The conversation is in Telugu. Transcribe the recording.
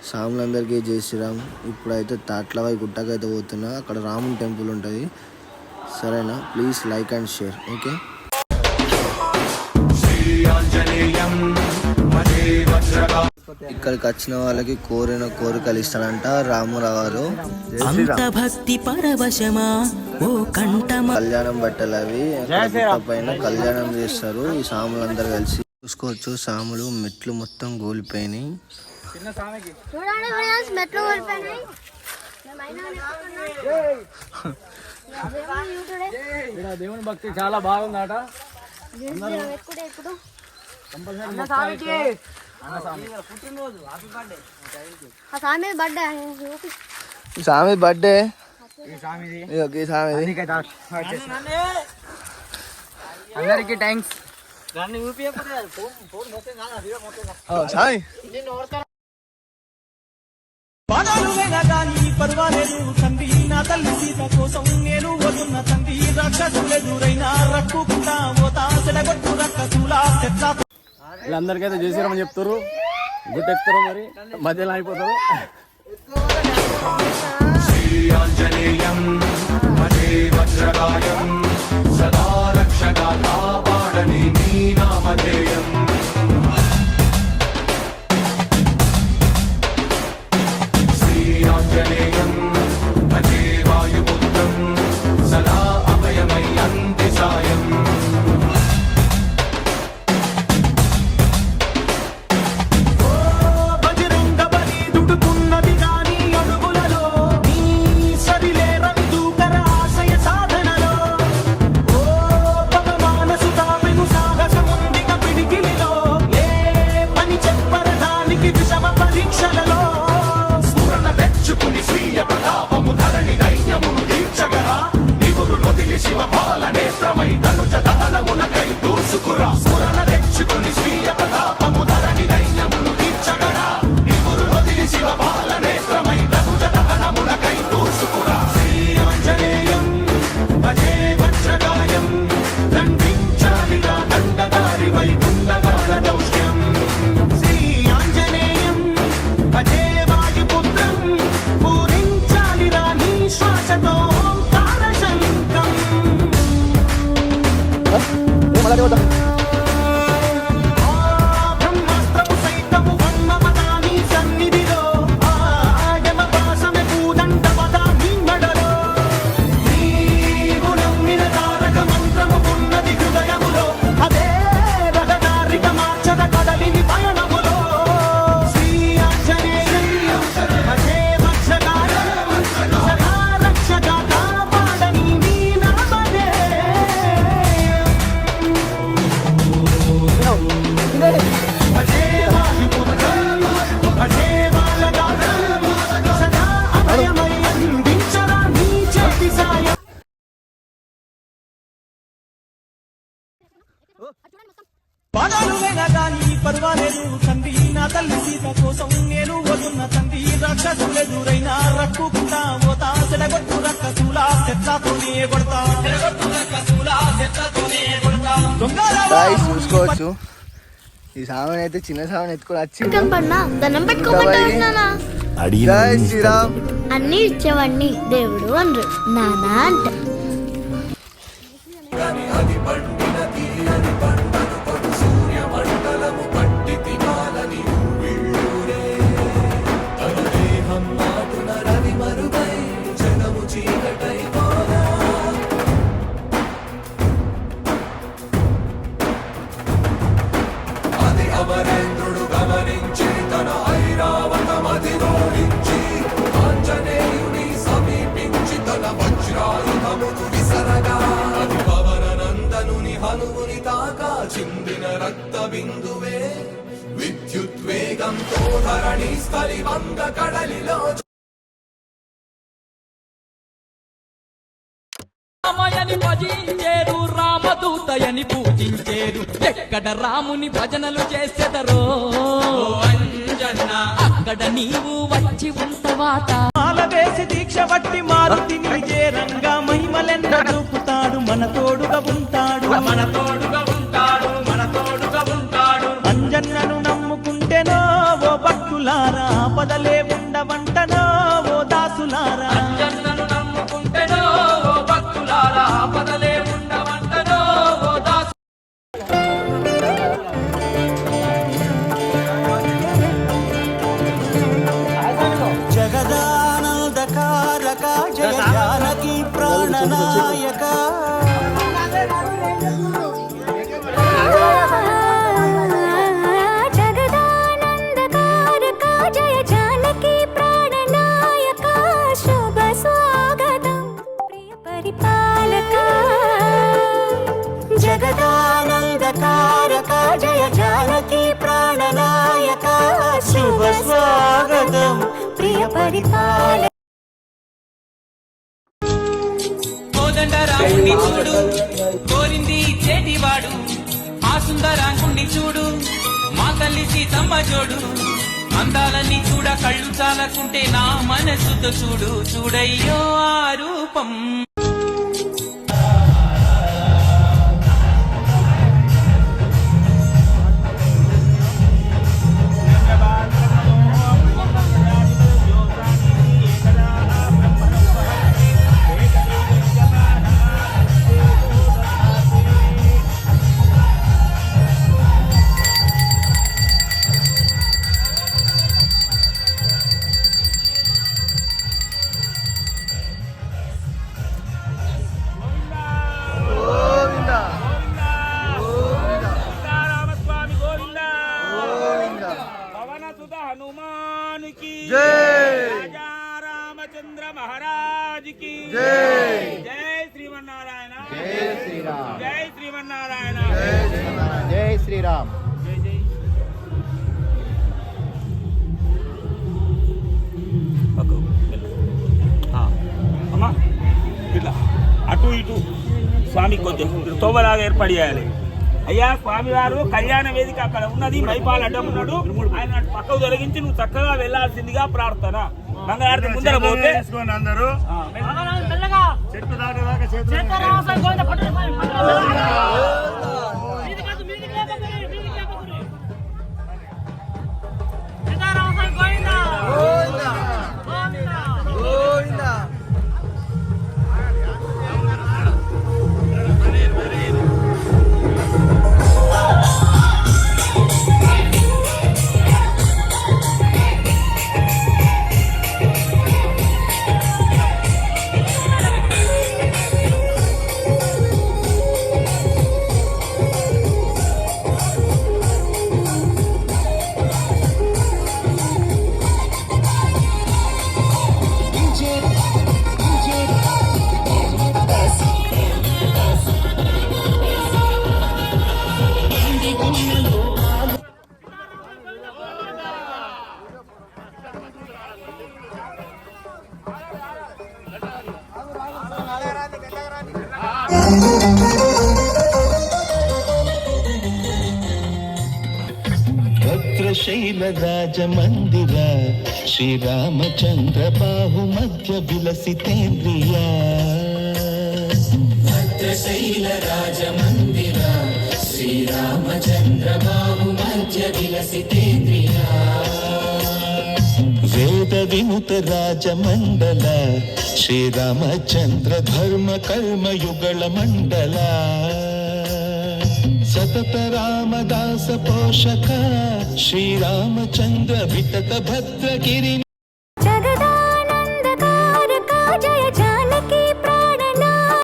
సాములందరికీ జై శ్రీరామ్. ఇప్పుడైతే తాట్లవాయి గుట్టకైతే పోతున్నా. అక్కడ రాముని టెంపుల్ ఉంటుంది. సరేనా? Please like and share. Okay. ఇక్కడికి వచ్చిన వాళ్ళకి కోరిన కోరికలు ఇస్తాడంట రామురావు. కళ్యాణం బట్టలు అవి పైన కళ్యాణం చేస్తారు ఈ సాములందరూ కలిసి. చూసుకోవచ్చు సాములు మెట్లు మొత్తం కూలిపోయినాయి. దేవుని భక్తి చాలా బాగుందట. సామి బర్త్డే అందరికి థ్యాంక్స్. పర్వాలేదు తండ్రి, నా తల్లి సీత కోసం నేను వదున్న తండ్రి. రాక్షసులెదురైనా రక్కుకుంటా పోతా సెడగొట్టు రక్కసులా. వీళ్ళందరికైతే చేసారని చెప్తారు. గుట్టెక్కుతారు, మరి మధ్యలో అయిపోతారు. సదా రక్షగా కాపాడని నీ నామధేయం. శ్రీ ఆంజనేయం భజే వాయుపుత్రం సదా అభయమై అంతి సాయం. పర్వాలేదు తండ్రి, నా తల్లి సీత కోసం నేను వదున్న తండ్రి. రాక్షసులెదురైనా రక్కుకుంటా పోతా సెడగొట్టు రక్కసులా. చెట్లతోనే కొడతా చూసుకోవచ్చు. ఈ సామాన్ అయితే చిన్న సామాన్ ఎత్తుకొని వచ్చి శ్రీరామ్ అన్ని ఇచ్చేవాడిని దేవుడు అనరు నానా అంట. అమరేంద్రుడు గమనించి తన ఐరావతమధిరోహించి ఆంజనేయుని సమీపించి తన వజ్రాయుధమును విసరగా అది పవన నందనుని హనుముని తాకా చిందిన రక్త బిందువే విద్యుద్వేగంతో ధరణి స్థలి వంగ కడలిలో. రామయని భజించేరు, రామదూతయని పూజించేరు. ఎక్కడ రాముని భజనలు చేసేదరో అంజన్న, అక్కడ నీవు వచ్చి ఉంటవాత. మాలవేసి దీక్ష బట్టి మారుతిని చేరంగా మహిమలెన్న చూపుతాడు. మన తోడుగా ఉంటాడు, మన తోడుగా ఉంటాడు, మన తోడుగా ఉంటాడు. అంజన్నను నమ్ముకుంటేనో ఓ భక్తులారా ఆపదలే ఉండవంటనో ఓ దాసులారా. అంజన్నను నమ్ముకుంటేనో ఓ భక్తులారా ఆపదలే ఉండవంటనో ఓ దాసు. జగదానందకారక జయ జానకి ప్రాణనాయక. జగదానందకారక జయ జానకి ప్రాణనాయక శుభ స్వాగతం ప్రియ పరిపాలక. జగదానందకారక జయ జానకి ప్రాణనాయక శుభ స్వాగతం ప్రియ పరిపాలక. కోదండ రాముణ్ణి చూడు కోరింది చేటివాడు ఆ సుందరాంగుణ్ణి చూడు మా తల్లి సీతమ్మ జోడు. అందాలన్నీ చూడ కళ్ళు చాలకుంటే నా మనసుతో చూడు చూడయ్యో ఆ రూపం. हनुमान की जय, राजा रामचंद्र महाराज की जय, जय श्रीमन्नारायण, जय श्री राम, जय श्रीमन्नारायण, जय श्रीमन्नारायण, जय श्री राम, जय जय. అమ్మా ఇట్లా అటు ఇటు స్వామి కొంచెం తోవలాగా ఏర్పాటు చేయాలి. అయ్యా స్వామివారు కళ్యాణ వేదిక అక్కడ ఉన్నది, మైపాల్ అడ్డం ఉన్నాడు, ఆయన పక్కకు తొలగించి నువ్వు చక్కగా వెళ్లాల్సిందిగా ప్రార్థన. మంగళారతి ముందర పోతే అందరూ చెట్టు దాటేదాకా शैलराज मंदिर श्रीरामचंद्र बाहु मध्य विलसितेन्द्रिया. भद्रशैलराज मंदिर श्रीरामचंद्र बाहु मध्य विलसितेन्द्रिया. वेद विमुत राज मंडल श्रीरामचंद्र धर्म कर्म युगल मंडल. सतत रामदास पोषक श्रीरामचंद्र वितत भद्रगिरि.